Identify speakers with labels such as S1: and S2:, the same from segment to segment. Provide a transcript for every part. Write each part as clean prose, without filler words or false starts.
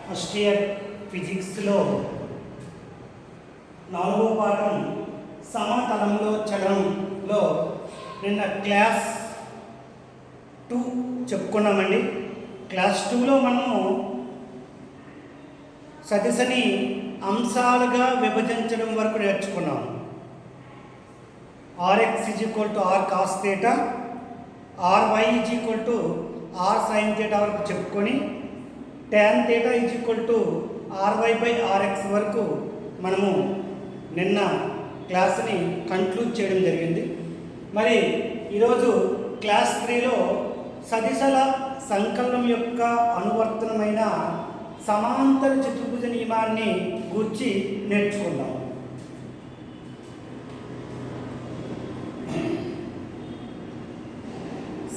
S1: First year ఫిజిక్స్లో 4వ పాఠం సమతలంలో చలనంలో నిన్న క్లాస్ 2 చెప్పుకున్నామండి. క్లాస్ 2లో మనము సదిశని అంశాలుగా విభజించడం వరకు నేర్చుకున్నాం. Rx r cos theta, Ry r sin theta వరకు చెప్పుకొని tan theta Ry/Rx వరకు మనము నిన్న క్లాస్ని కంక్లూడ్ చేయడం జరిగింది. మరి ఈరోజు క్లాస్ 3లో సదిశల సంకలనం యొక్క అనువర్తనమైన సమాంతర చతుర్భుజ నియమాన్ని గురించి నేర్చుకుందాం.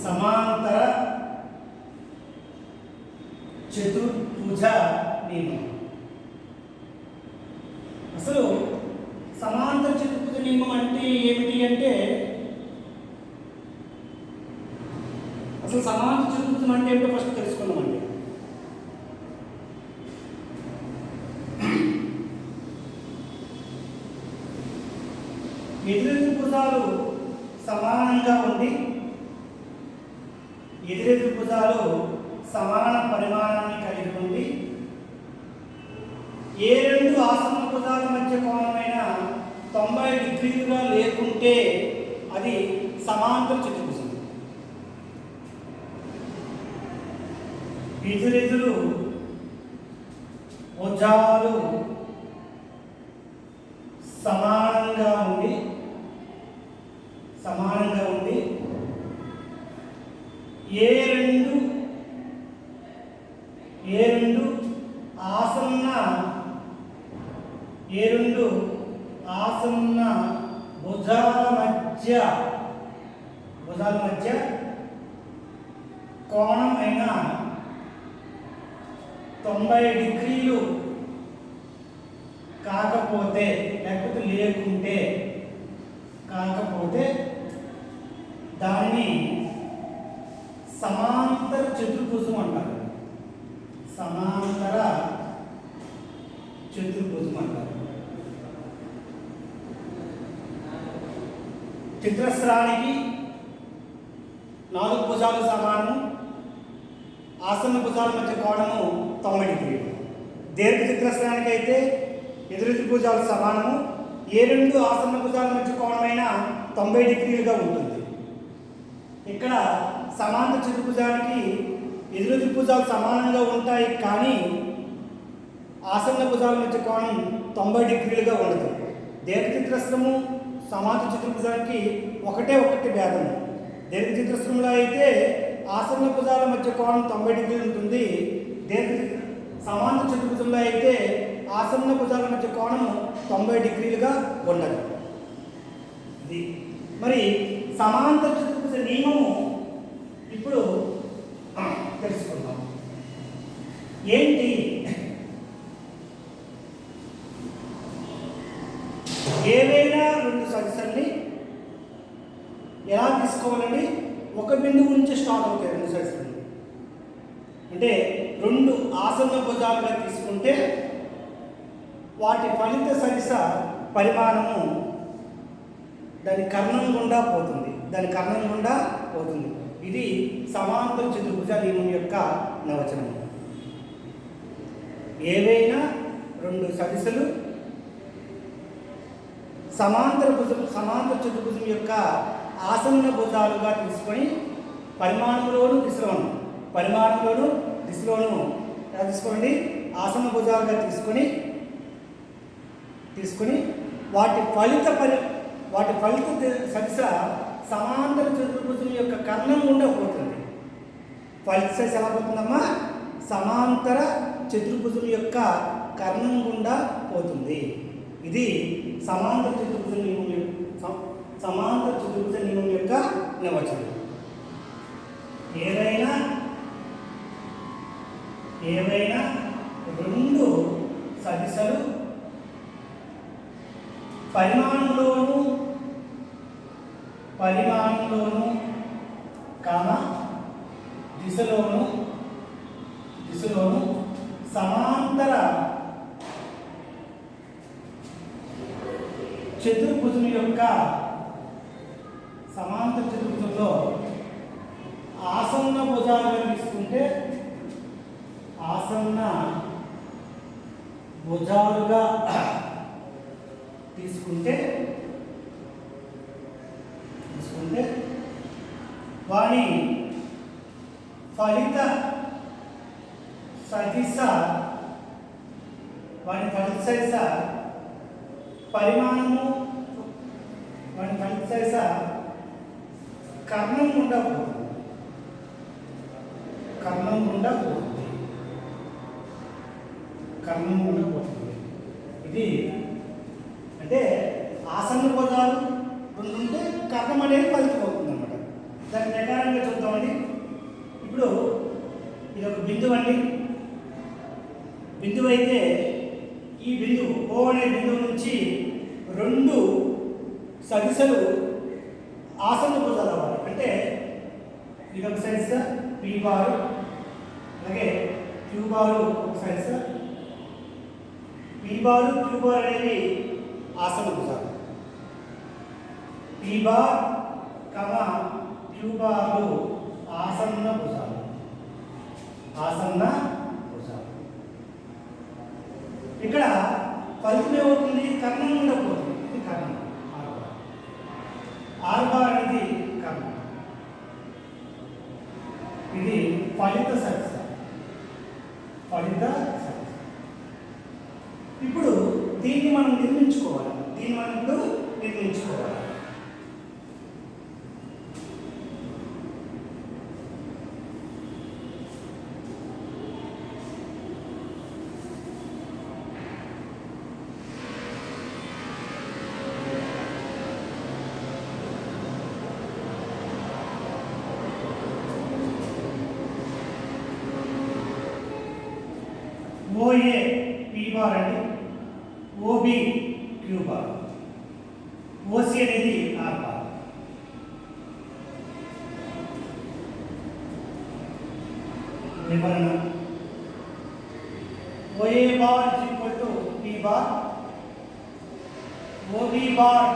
S1: సమాంతర చతుర్భుజ నియమం. అసలు సమాంతర చతుర్భుజ నియమం అంటే ఏమిటి అంటే, అసలు సమాంతర చతుర్భుజం అంటే ఏమిటో ఫస్ట్ తెలుసుకుందామండి. ఎదురెదురు భుజాలు సమానంగా ఉండి ఎదురెదురు భుజాలు సమాన పరిమాణాన్ని కలిగి ఉంది. ఏ రెండు ఆసన్న భుజాల మధ్య కోణమైన 90 డిగ్రీలుగా లేకుంటే అది సమాంతర చతుర్భుజం. ఎదురెదురు భుజాలు సమానంగా ఉండి ఏ రెండు ఆసన్న భుజాల మధ్య కోణం అయిన 90 డిగ్రీలు కాకపోతే దానిని సమాంతర చతుర్భుజం అంటారు. చతురస్రానికి 4 భుజాలు సమానము, ఆసన్న భుజాల మధ్య కోణము 90 డిగ్రీలు. దీర్ఘ చతురస్రానికి అయితే ఎదురెదురు భుజాలు సమానము, ఏ రెండు ఆసన్న భుజాల మధ్య కోణమైన 90 డిగ్రీలుగా ఉంటుంది. ఇక్కడ సమాంతర చతుర్భుజానికి ఎదురెదురు భుజాలు సమానంగా ఉంటాయి, కానీ ఆసన్న భుజాల మధ్య కోణం 90 డిగ్రీలుగా ఉండదు. దీర్ఘ చతురస్రము సమాంతర చతుర్భుజానికి ఒకటే భేదము. దీర్ఘ చతురస్రంలో అయితే ఆసన్న భుజాల మధ్య కోణం 90 డిగ్రీలు ఉంటుంది. సమాంతర చతుర్భుజంలో అయితే ఆసన్న భుజాల మధ్య కోణం 90 డిగ్రీలుగా ఉండదు. ఇది మరి సమాంతర చతుర్భుజ నియమము ఇప్పుడు తెలుసుకుందాం. ఏంటి? ఏవైనా రెండు సదిశల్ని ఎలా తీసుకోవాలండి? ఒక బిందువు నుంచి స్టార్ట్ అవుతాయి రెండు సదిశలు. అంటే రెండు ఆసన్న భుజాలుగా తీసుకుంటే వాటి ఫలిత సదిశ పరిమాణము దాని కర్ణం గుండా పోతుంది. ఇది సమాంతర చతుర్భుజ నియమం యొక్క నిర్వచనం. ఏవైనా రెండు సదిశలు సమాంతర చతుర్భుజం యొక్క ఆసన్న భుజాలుగా తీసుకొని పరిమాణంలోను దిశలోను తీసుకోండి. ఆసన్న భుజాలుగా తీసుకొని వాటి ఫలిత సదిశ సమాంతర చతుర్భుజం యొక్క కర్ణం గుండా పోతుంది. ఫలిత సదిశ ఎలా పోతుందమ్మా? సమాంతర చతుర్భుజం యొక్క కర్ణం గుండా పోతుంది. ఇది సమాంతర చతుర్భుజ నియమం యొక్క నిర్వచనం. ఏవైనా రెండు సదిశలు పరిమాణంలోను దిశలోను సమాంతర చతుర్భుజం యొక్క సమాంతర చతుర్భుజంలో ఆసన్న భుజాలుగా తీసుకుంటే ఆసన్న భుజాలుగా తీసుకుంటే వాని ఫలిత సదిశ పరిమాణము వాని ఫలిత సదిశ కర్ణం గుండా పోతుంది. ఇది అంటే ఆసన్న భుజాలు రెండు ఉంటే కర్ణం అనేది ఫలితం అవుతుంది అన్నమాట. దాని ప్రకారంగా చూద్దామండి. ఇప్పుడు ఇది ఒక బిందువు అండి. బిందువు అయితే ఈ బిందువు ఓ అనే బిందువు నుంచి రెండు సదిశలు ఆసన్న భుజాలు అవ్వాలి. అంటే ఇది ఒక సదిశ పి బారు, అలాగే క్యూ బారు ఒక సదిశ. పి బారు క్యూ బార్ అనేవి ఆసన్న భుజాలు. పి బార్ క్యూ బార్లు ఆసన్న భుజాలు. ఇక్కడ ఫలితం ఏమవుతుంది? కర్ణం గుండా పోతుంది. ఇది కర్ణం ఆర్ బార్ అనేది కర్ణం. ఇది ఫలిత సదిశ. ఇప్పుడు దీన్ని మనం నిర్మించుకోవాలి. ఓఏ పి బార్ అండి, ఓబి క్యూ బార్, ఓసి అనేది ఆర్ బార్. వివరణ: OA bar is equal to P bar, OB bar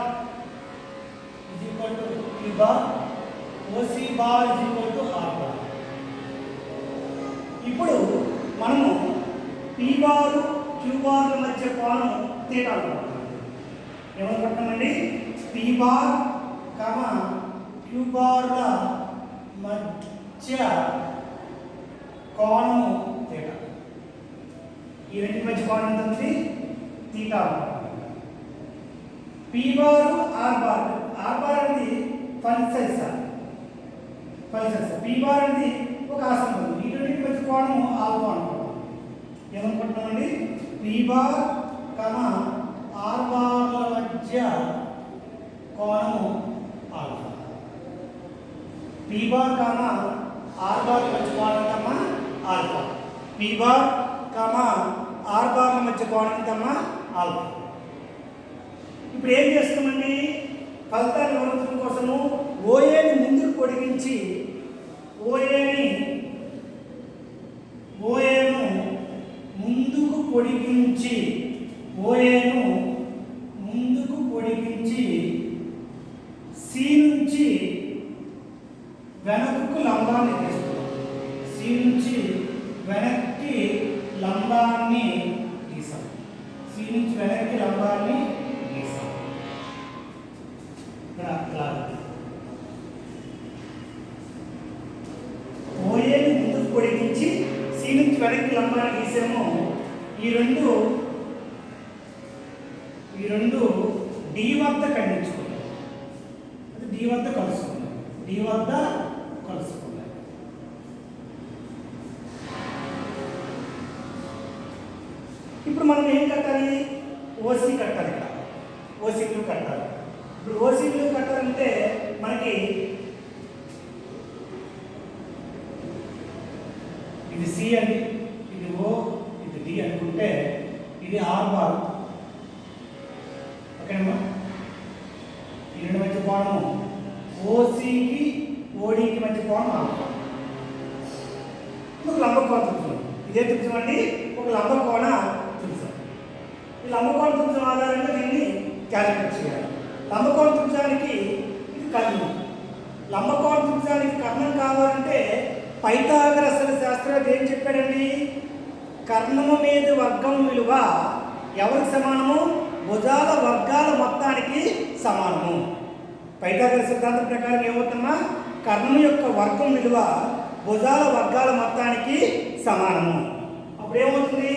S1: is equal to Q bar, OC bar is equal to R bar. ఇప్పుడు మనము పి బారు queue బార్ల మధ్య కోణం theta అనుకుంటున్నాం. ఏమనుకుంటున్నామండి? పి బార్ క్యూ బార్ల మధ్య కోణము తీటా. ఈ రెండింటి మధ్య కోణం ఎంత ఉంది? Theta. P bar R bar అనేది ఫలిత సదిశ. పి బార్ అనేది ఒక ఆసన్న భుజం. ఈ రెండింటి మధ్య కోణము ఆల్ఫా అనుకుంటాం. ఏమనుకుంటున్నామండి? పి బార్ ఆర్ బార్ల మధ్య కోణము ఆల్ఫా. పి బార్ ఆర్ బార్ల మధ్య కోణం ఎంతమ్మా? ఆల్ఫా. పి బార్ ఆర్ బార్ల మధ్య కోణం ఎంతమ్మా? ఆల్ఫా. ఇప్పుడు ఏం చేస్తామండి? ఫలితాన్ని వివరించడం కోసము ఓఏని ముందుకు పొడిగించి ఓఏను ముందుకు పొడిగించి సి నుంచి వెనక్కు లంబాన్ని తీస్తున్నాం. సి నుంచి వెనక్కి లంబాన్ని గీసాం. ఓఏని ముందుకు పొడిగించి సి నుంచి వెనక్కి లంబాన్ని గీసాము. ఈ రెండు డి వద్ద ఖండించుకున్నాయి. అది డి వద్ద కలుసుకున్నాయి. ఇప్పుడు మనం ఏం కట్టాలి? ఓసీ కట్టాలి. ఇక్కడ ఓసీ బ్లూ కట్టాలి. ఇప్పుడు ఓసీ బ్లూ కట్టాలంటే మనకి ఇది సి అండి, ఇది ఓ, ఇది డి అనుకుంటే ఇది ఆర్ బార్. ఓకేనమ్మా? ఈ రెండు మధ్య కోణము ఓసీకి ఓడికి మధ్య కోణం ఆల్ఫా. ఇప్పుడు లంబకోణ త్రిభుజం. ఈ ఇదే త్రిభుజం అండి, ఒక లంబకోణ త్రిభుజం. ఈ లంబకోణ త్రిభుజం ఆధారంగా దీన్ని క్యాలిక్యులేట్ చేయాలి. లంబకోణ త్రిభుజానికి ఇది కర్ణం. లంబకోణ త్రిభుజానికి కర్ణం కావాలంటే పైథాగరస్ శాస్త్రవేత్త ఏం చెప్పాడండి? కర్ణము మీద వర్గం విలువ ఎవరికి సమానము? భుజాల వర్గాల మొత్తానికి సమానము. పైథాగరస్ సిద్ధాంతం ప్రకారం ఏమవుతుందమ్మా? కర్ణము యొక్క వర్గం విలువ భుజాల వర్గాల మొత్తానికి సమానము. అప్పుడు ఏమవుతుంది?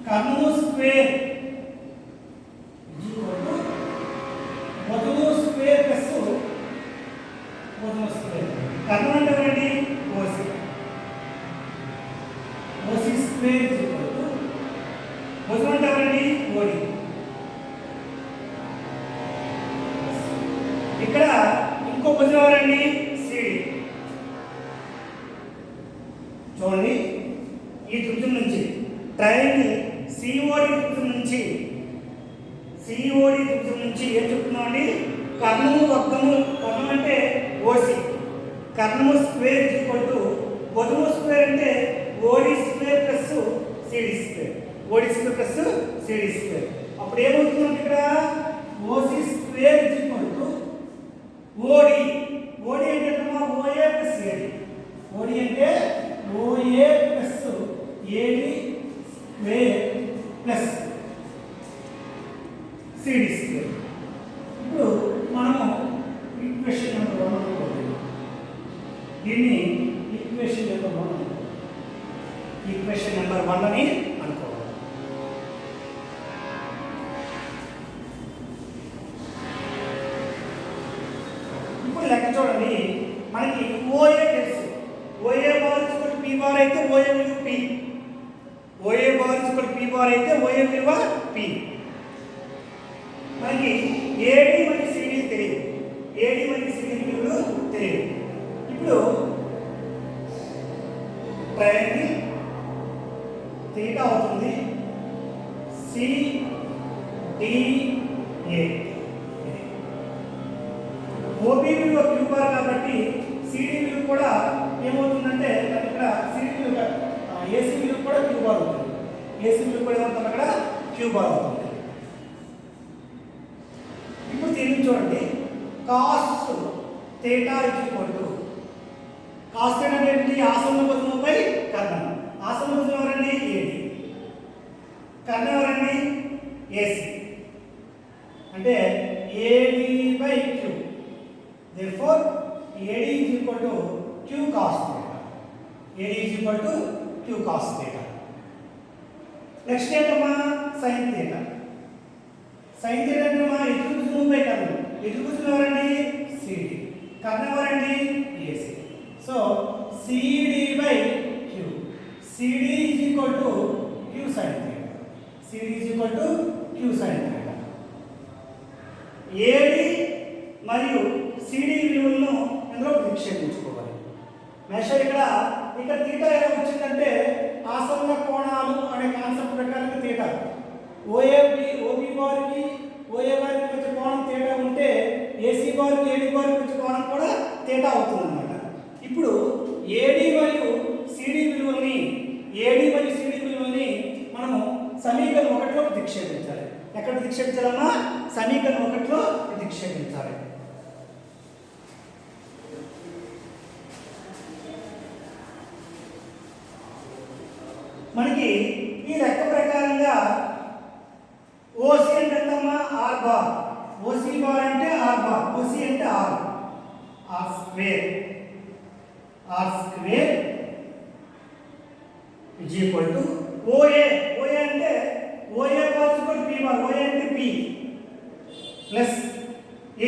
S1: కర్ణము స్క్వేర్ భుజము స్క్వేర్ ప్లస్ భుజము స్క్వేర్. కర్ణం అంటే ఏంటి? ఓసి. ఓసి స్క్వేర్ భుజం అంటే ఏంటి? ఓడి. ఇక్కడ ఇంకో భుజం ఎవరండి? సిడి. చూడండి, ఈ త్రిభుజం నుంచి ట్రయాంగిల్ సిఓడి త్రిభుజం నుంచి ఏం చెప్తున్నామండి? కర్ణము వర్గము, కర్ణం అంటే ఓసి, కర్ణము స్క్వేర్ ఈక్వల్ టు భుజము స్క్వేర్ అంటే OD square plus CD square. OD square plus CD square. అప్పుడు ఏమవుతుందంటే ఇక్కడ OC square equal to OD. OD అంటే ఓఏ ప్లస్ ఏడి. ఓడి అంటే OA plus AD square plus CD square. ఇప్పుడు మనము equation number 1 అనుకోవాలి. దీన్ని ఈక్వేషన్ నెంబర్ 1 అని అనుకోవాలి. ఇప్పుడు లెక్క చూడండి, మనకి ఓఏ తెలుసు. OA bar equal P bar అయితే ఓఏ విలువ P. OA bar equal P bar అయితే ఓఏ విలువ పి. మనకి ఏడి మరియు సిడి తెలియదు. ఏడి మరియు సిడి విలువలు తెలియదు. ఇప్పుడు ట్రయాంగిల్ తీటా అవుతుంది సిడిఏ. ఓబీ విలువ క్యూ బార్ కాబట్టి సిడి విలువ కూడా ఏమవుతుందంటే ఇక్కడ సిడి విలువ ఏసీ విలువ కూడా క్యూ బార్ అవుతుంది. ఏసీ విలువ కూడా ఏమవుతుంది? అక్కడ క్యూ బార్ అవుతుంది. ఇప్పుడు దీన్ని చూడండి, cos theta equal to cos theta అంటే ఆసన్న భుజముపై కర్ణం. ఆసన్న భుజం ఎవరండి? ఏడి. కర్ణం ఎవరండి? ఏసీ. అంటే AD by Q. therefore AD is equal to Q cos theta. AD is equal to Q cos theta. Next ఏంటమ్మా? sin theta. sin theta అంటే మా ఎదురుభుజం by కర్ణం. ఎదురుభుజం ఎవరండి? CD. కర్ణం ఎవరండి? AC. So CD by Q. CD is equal to Q sin theta. CD is equal to Q sin theta. AD మరియు CD విలువలను ఇందులో ప్రతిక్షేపించుకోవాలి. మేషర్ ఇక్కడ theta ఎలా వచ్చిందంటే ఆసన్న కోణాలు అనే కాన్సెప్ట్ ప్రకారం తీటా ఓబీ బార్కి ఓఏ బార్కి వచ్చే కోణం తీటా ఉంటే ఏసీ బార్కి ఏడి బార్కి వచ్చే కోణం కూడా తీటా అవుతుందన్నమాట. ఇప్పుడు ఏడి మరియు సిడి విలువల్ని మనము సమీకరణం 1లో ప్రతిక్షేపించాలి. ఎక్కడ ప్రతిక్షేపించాలమ్మా? సమీకరణం 1లో ప్రతిక్షేపించాలి. మనకి ఈ లెక్క ప్రకారంగా ఓసి అంటే ఎంతమ్మా? R bar. ఓసి బార్ అంటే ఆర్ బార్. ఓసి అంటే R square. R square is equal to OA. OA అంటే OA bar equal P bar. OA అంటే పి ప్లస్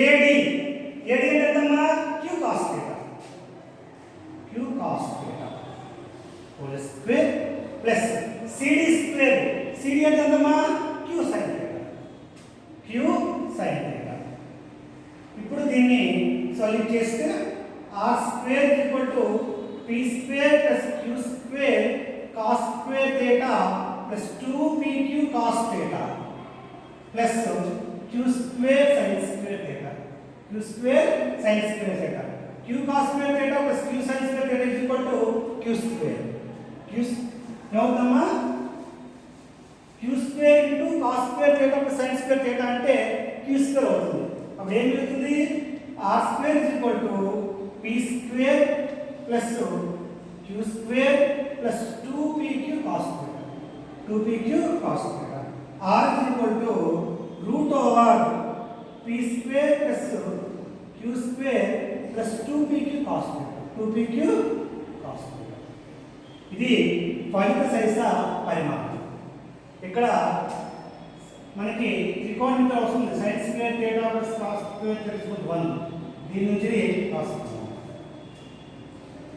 S1: ఏడి. ఏడి అంటే ఎంతమ్మా? Q cos theta. Q cos theta whole square plus CD square. CD అంటే ఎంతమ్మా? Q sine theta. Q sine theta. ఇప్పుడు దీన్ని solve చేస్తే R square equal to P square plus Q square cos square theta plus 2pq cos theta plus Q square sine square theta. Q square sine square theta. Q cos square theta plus Q sine square theta equal to q Q square ఏమవుతుందమ్మా Q square into cos square theta plus sine square theta అంటే Q square అవుతుంది. అప్పుడు ఏం జరుగుతుంది R square is equal to P square plus Q square plus 2pq cos theta 2pq cos theta R is equal to root over P square plus Q square plus 2pq cos theta 2pq cos theta. ఇది ఫలిత సైజ పరిమాణం. ఇక్కడ మనకి త్రికోణమితి వస్తుంది sine square theta plus cos square తెలుసుకుంటే 1 దీని నుంచి కాస్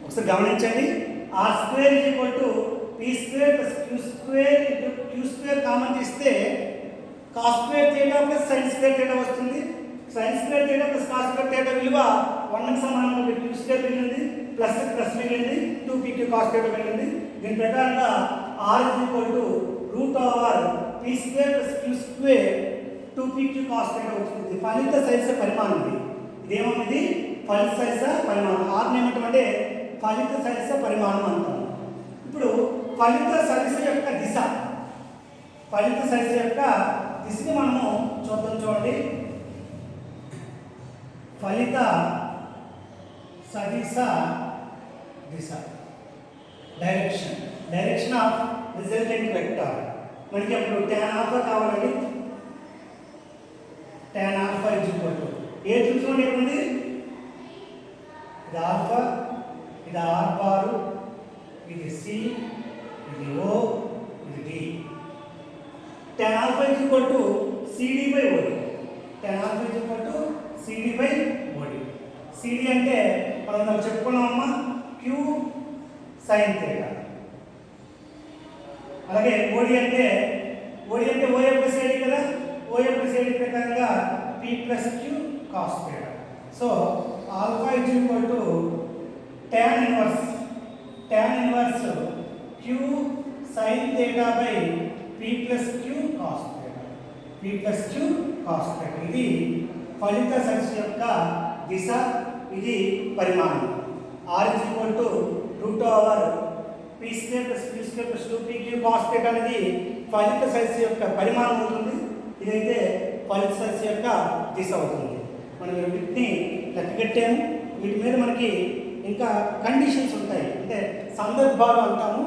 S1: ఒకసారి గమనించండి R square is equal to P square plus Q square common తీస్తే cos square theta plus sine square theta వస్తుంది. Sine square theta plus cos square theta విలువ 1కి సమానంగా క్యూ స్క్వేర్ మిగిలింది ప్లస్ మిగిలింది 2pq కాస్ థీటా మిగిలింది. దీని ప్రకారంగా R is equal to root over P square plus Q square 2pq cos theta వచ్చింది. ఫలిత సైజ పరిమాణం ఇదేమన్నది ఫలిత సైజ పరిమాణం. ఆర్ని ఏమంటామంటే ఫలిత సైజ పరిమాణం అంటాం. ఇప్పుడు ఫలిత సైజ యొక్క దిశని మనము చూడండి. ఫలిత సదిశ దిశ డైరెక్షన్ ఆఫ్ రిజల్టెంట్ వెక్టర్. మనకి అప్పుడు tan ఆల్ఫా కావాలండి. tan alpha is equal to ఏ చూసుకోండి ఏముంది ఇది ఆల్ఫా ఇది ఆర్ బారు ఇది సి ఇది ఓ ఇది D. tan alpha is equal to CD by OD. tan alpha is equal to CD by OD. CD అంటే మనం చెప్పుకున్నామమ్మా క్యూ సైన్ థీటా. అలాగే ఓడి అంటే ఓ ప్లస్ ఏడి కదా. ఓ ప్లస్ ఏడి ప్రకారంగా P plus Q cos theta. So alpha is equal to tan inverse Q sine theta by P plus Q cos theta. ఇది ఫలిత సైజ యొక్క దిశ, ఇది పరిమాణం. R is equal to root over P square plus Q square plus 2pq cos theta అనేది ఫలిత సైజ యొక్క పరిమాణం అవుతుంది. ఇదైతే ఫలిత సైజ యొక్క దిశ అవుతుంది. మనం వీటిని లెక్కగట్టాము. వీటి మీద మనకి ఇంకా కండిషన్స్ ఉంటాయి, అంటే సందర్భాలు అంటాము.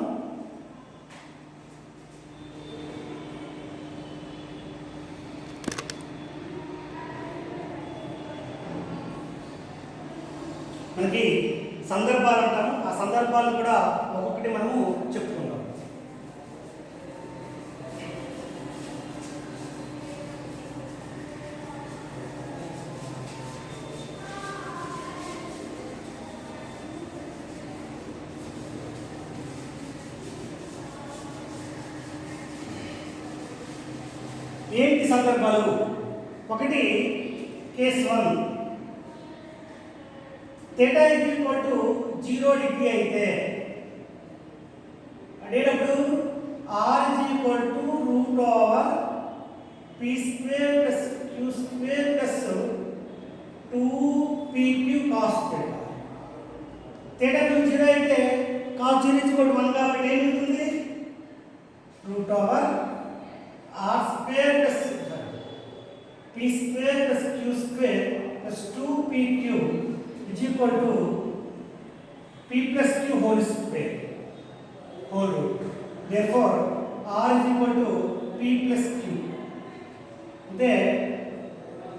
S1: మనకి సందర్భాలు అంటాము. ఆ సందర్భాలు కూడా ఒక్కొక్కటి మనము చెప్పుకుంటాం. ఏంటి సందర్భాలు? ఒకటి కేస్ 1 θ = 0 డిగ్రీ అయితే అదేటప్పుడు r = p² + q² + 2pq cos θ. θ 0 అయితే cos 0 = 1 కాబట్టి ఏమవుతుంది? √r² + p² + q² + 2pq = p + q whole square whole root. Therefore r = p + q. అంటే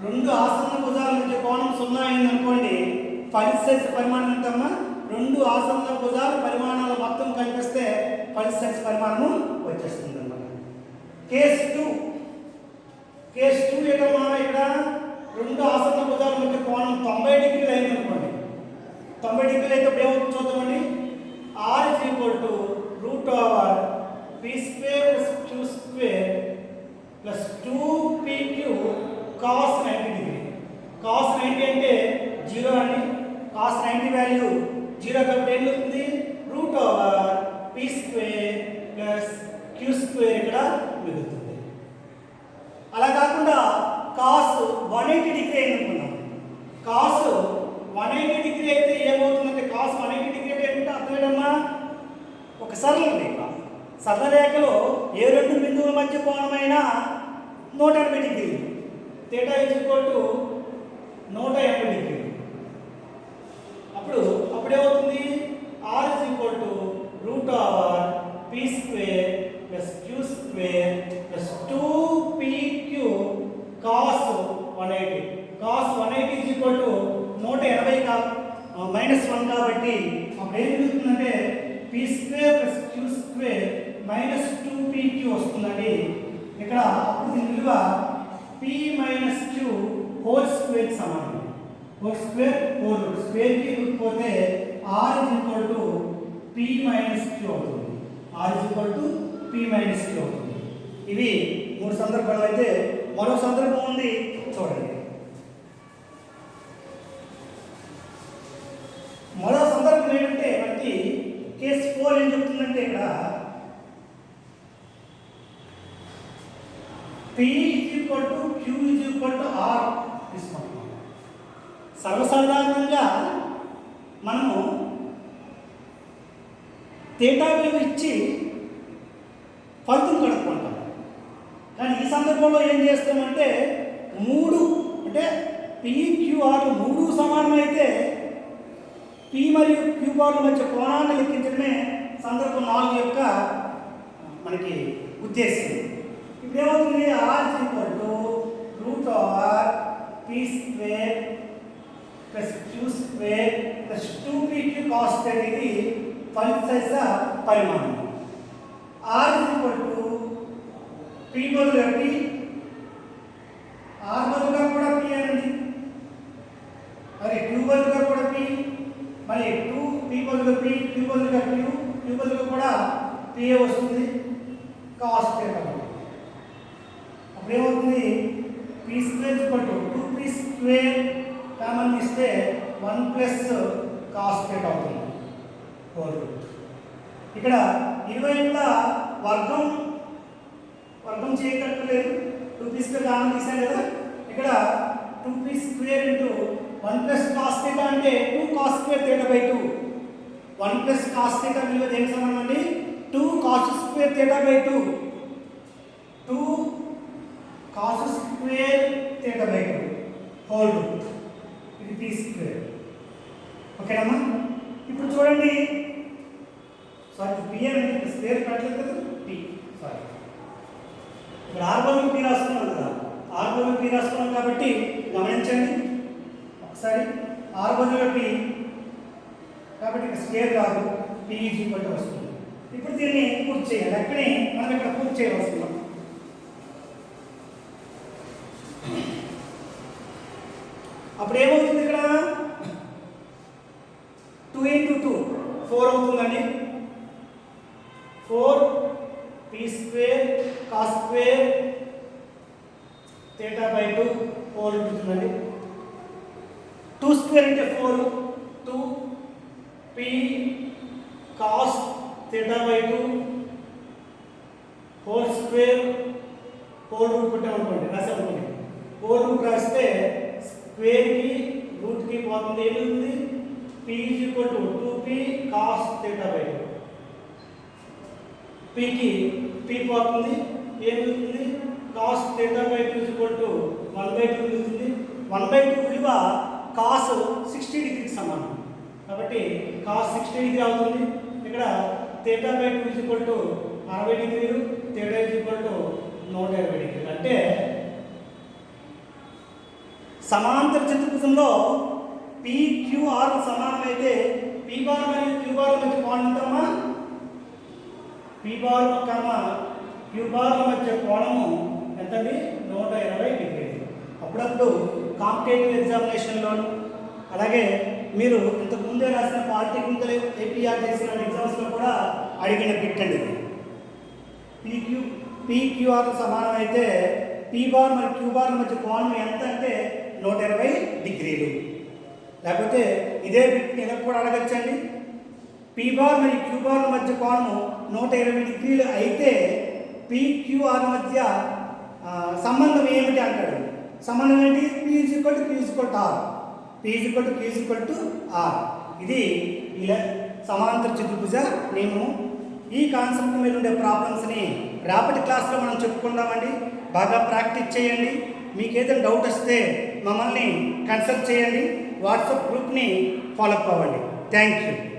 S1: రెండు ఆసన్న భుజాల మధ్య కోణం 0 అయింది అనుకోండి, ఫలిత సైజ పరిమాణం ఎంతమ్మా? రెండు ఆసన్న భుజాల పరిమాణాలు మొత్తం కలిపిస్తే ఫలిత సైజ పరిమాణము వచ్చేస్తుంది అన్నమాట. కేస్ 2 ఏటమ్మా? ఇక్కడ రెండు ఆసన్న భుజాల మధ్య కోణం 90 డిగ్రీలు అయింది అనుకోండి. 90 డిగ్రీలు అయితే ఏమవుతుంది చూద్దామండి. r = √p² + q² + 2pq cos 90 degree. cos 90 అంటే 0 అండి. cos 90 వాల్యూ 0 కాబట్టి ఏమవుతుంది? √p² + q² ఇక్కడ మిగులుతుంది. అలా కాకుండా cos 180 డిగ్రీ అయింది అనుకున్నాం. cos 180 డిగ్రీ అయితే ఏమవుతుందంటే cos 180 డిగ్రీ అంటే అర్థమేటమ్మా? సరళ రేఖ. సరళ రేఖలో ఏ రెండు బిందువుల మధ్య కోణమైన 180 డిగ్రీలు. θ = 180 డిగ్రీలు. అప్పుడేమవుతుంది? R √p² + q² + 2pq cos 180. cos 180 180 -1 కాబట్టి అప్పుడు ఏం జరుగుతుందంటే p² + q² - 2pq వస్తుందండి. ఇక్కడ అప్పుడు దీని విలువ p - q హోల్ స్క్వేర్ సమానం. హోల్ స్క్వేర్ కి రూట్ పోతే r p - q అవుతుంది. r p - q అవుతుంది. ఇవి 3 సందర్భాలు అయితే మరో సందర్భం ఉంది చూడండి. మరో సందర్భం ఏంటంటే మనకి కేస్ 4 ఏం చెప్తుందంటే ఇక్కడ p q r తీసుకుంటున్నాం. సర్వసాధారణంగా మనము θ విలువ ఇచ్చి ఫలితం కనుక్కుంటాం. కానీ ఈ సందర్భంలో ఏం చేస్తామంటే 3 అంటే p q r 3 సమానమైతే p మరియు q బార్ల మధ్య కోణాన్ని లెక్కించడమే సందర్భం 4 యొక్క మనకి ఉద్దేశం. ఇప్పుడు ఏమవుతుంది? r √p² + q² + 2pq cos ఇది ఫలిత పరిమాణం. r p బదులుగా p, r బదులుగా కూడా p అనండి, మరి q బదులుగా కూడా p, మరి 2p బదులుగా p, q బదులుగా q బదులుగా కూడా p వస్తుంది. cos అప్పుడు ఏమవుతుంది? p² 2p² కామన్ ఇస్తే 1 + cos అవుతుంది. ఇక్కడ ఇరువైపులా వర్గం చేయక్కర్లేదు. 2p² కామన్ తీసాం కదా. ఇక్కడ 2p² × 1 + cos అంటే 2 cos² θ/2. 1 + cos విలువ దేనికి సమానం అండి? 2 cos² θ/2. 2 cos² θ/2 whole route. ఇది p². ఓకేనమ్మా? ఇప్పుడు చూడండి, సారీ p అంటే స్క్వేర్ కట్టలేదు కదా, p సారీ. ఇక్కడ r బదులు p రాసుకున్నాం కదా. r బదులు p రాసుకున్నాం కాబట్టి గమనించండి ఒకసారి. r బదులుగా p కాబట్టి ఇక్కడ స్క్వేర్ కాదు, p = వస్తుంది. ఇప్పుడు దీన్ని పూర్తి చేయాలి. అక్కడే మనం ఇక్కడ పూర్తి చేయవలసింది. అప్పుడు ఏమవుతుంది? ఇక్కడ 2 × 2 4 అవుతుందండి. 4p² cos² θ/2 4 ఉంటుందండి. 2² అంటే 4, 2p cos θ/2 whole square whole root పెట్టామనుకోండి, రాసామనుకోండి. హోల్ రూట్ రాస్తే స్క్వేర్కి రూట్కి పోతుంది. ఏమవుతుంది? p = 2p cos θ/2. pకి p పోతుంది. ఏమవుతుంది? cos θ/2 = 1/2 మిగులుతుంది. 1/2 విలువ cos 60 డిగ్రీకి సమానం కాబట్టి cos 60 డిగ్రీ అవుతుంది. ఇక్కడ θ/2 = 60 డిగ్రీలు, θ = 120 డిగ్రీలు. అంటే సమాంతర చతుర్భుజంలో PQR సమానమైతే p బార్ మరియు q బార్ మధ్య కోణం ఎంతమ్మా? p బార్ q బార్ మధ్య కోణము ఎంతండి? 120 డిగ్రీలు. అప్పుడప్పుడు కాంపిటేటివ్ ఎగ్జామినేషన్లోను అలాగే మీరు ఇంతకు ముందే రాసిన పాలిటెక్నికల్ ఏపీఆర్ చేసిన ఎగ్జామ్స్లో కూడా అడిగిన బిట్ అండి ఇది. PQR సమానమైతే p బార్ మరియు q బార్ మధ్య కోణం ఎంత అంటే 120 డిగ్రీలు. లేకపోతే ఇదే బిట్ ఇలా కూడా అడగచ్చండి. p బార్ మరియు q బార్ మధ్య కోణము 120 డిగ్రీలు అయితే PQR మధ్య సంబంధం ఏమిటి అంటాడు. సంబంధం ఏంటి? p q r, p q r. ఇది ఇలా సమాంతర చతుర్భుజ నియమము. ఈ కాన్సెప్ట్ మీద ఉండే ప్రాబ్లమ్స్ని రేపటి క్లాస్లో మనం చెప్పుకుందామండి. బాగా ప్రాక్టీస్ చేయండి. మీకు ఏదైనా డౌట్ వస్తే మమ్మల్ని కన్సల్ట్ చేయండి. వాట్సాప్ గ్రూప్ని ఫాలో అవ్వండి. Thank you.